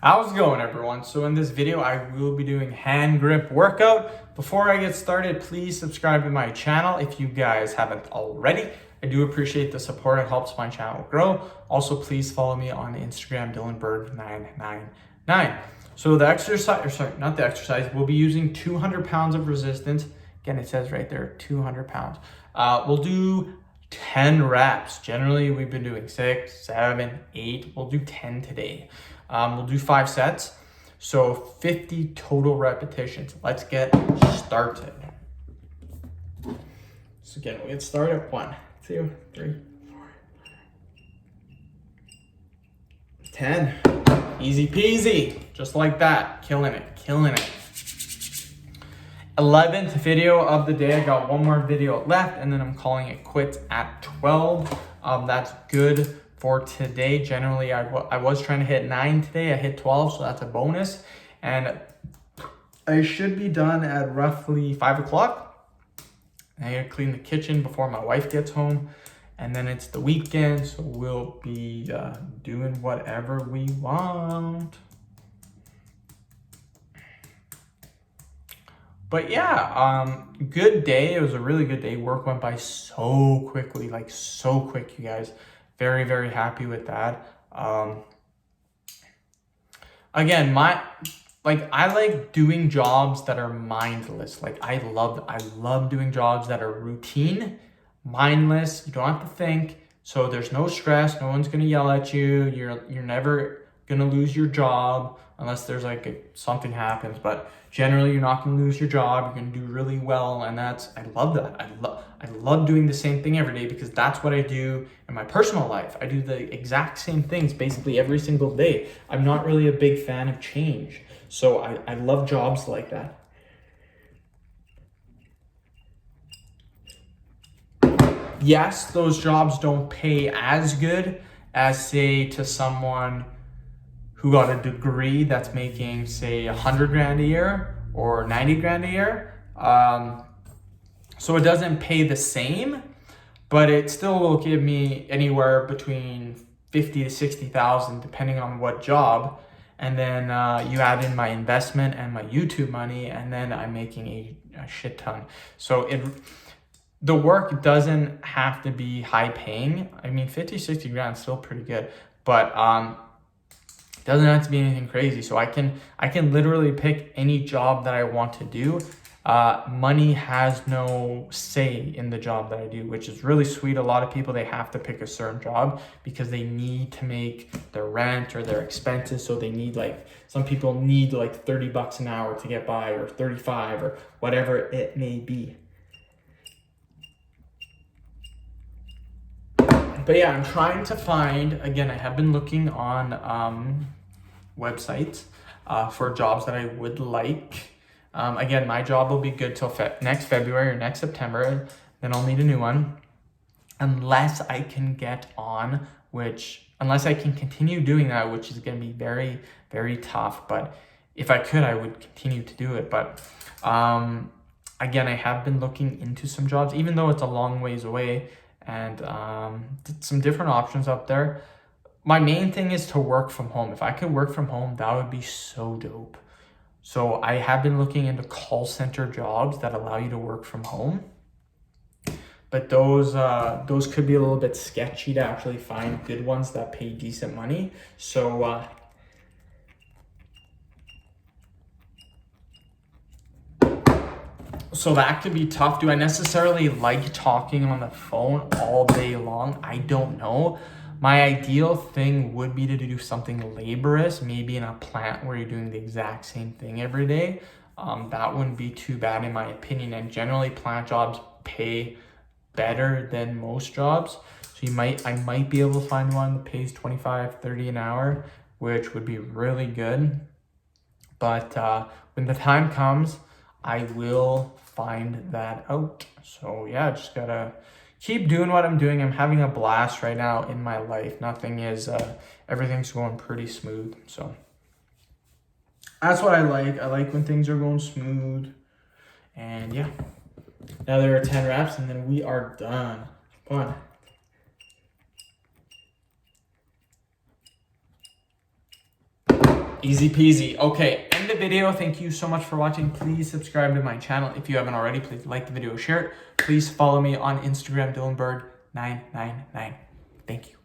How's it going, everyone? So in this video, I will be doing hand grip workout. Before I get started, please subscribe to my channel if you guys haven't already. I do appreciate the support. It helps my channel grow. Also, please follow me on Instagram, DylanBird999. So the exercise, not the exercise, we'll be using 200 pounds of resistance. Again, it says right there, 200 pounds. We'll do 10 reps. Generally, we've been doing 6, 7, 8. We'll do 10 today. We'll do 5 sets. So 50 total repetitions. Let's get started. So again, we'll get started. 1, 2, 3, 4, 10. Easy peasy. Just like that. Killing it. 11th video of the day. I got one more video left and then I'm calling it quits at 12. That's good for today. Generally, I was trying to hit 9 today. I hit 12, so that's a bonus. And I should be done at roughly 5 o'clock. I gotta clean the kitchen before my wife gets home. And then it's the weekend, so we'll be doing whatever we want. But yeah, good day. It was a really good day. Work went by so quickly, like so quick, you guys. Very, very happy with that. Again, I like doing jobs that are mindless. Like I love doing jobs that are routine, mindless. You don't have to think. So there's no stress. No one's gonna yell at you. You're never gonna lose your job unless there's something happens. But generally, you're not gonna lose your job. You're gonna do really well, and I love that. I love doing the same thing every day because that's what I do in my personal life. I do the exact same things basically every single day. I'm not really a big fan of change, so I love jobs like that. Yes, those jobs don't pay as good as, say, to someone who got a degree that's making, say, 100 grand a year or 90 grand a year. So it doesn't pay the same, but it still will give me anywhere between 50 to 60,000, depending on what job. And then you add in my investment and my YouTube money, and then I'm making a shit ton. So the work doesn't have to be high paying. I mean, 50, 60 grand is still pretty good, but doesn't have to be anything crazy. So I can literally pick any job that I want to do. Money has no say in the job that I do, which is really sweet. A lot of people, they have to pick a certain job because they need to make their rent or their expenses. So they need some people need 30 bucks an hour to get by, or 35, or whatever it may be. But yeah, I'm trying to find, again, I have been looking on websites for jobs that I would like. Again, my job will be good till next February or next September. Then I'll need a new one. Unless I can continue doing that, which is going to be very, very tough. But if I could, I would continue to do it. But again, I have been looking into some jobs, even though it's a long ways away, and some different options up there. My main thing is to work from home. If I could work from home, that would be so dope. So I have been looking into call center jobs that allow you to work from home. But those could be a little bit sketchy to actually find good ones that pay decent money. So that could be tough. Do I necessarily like talking on the phone all day long? I don't know. My ideal thing would be to do something laborious, maybe in a plant where you're doing the exact same thing every day. That wouldn't be too bad in my opinion. And generally plant jobs pay better than most jobs. So I might be able to find one that pays 25, 30 an hour, which would be really good. But when the time comes, I will find that out. So yeah, just gotta keep doing what I'm doing. I'm having a blast right now in my life. Everything's going pretty smooth. So that's what I like. I like when things are going smooth. And yeah, now there are 10 reps and then we are done. 1, Easy peasy. Okay, end the video. Thank you so much for watching. Please subscribe to my channel if you haven't already. Please like the video, share it. Please follow me on Instagram, Dylanberg999. Thank you.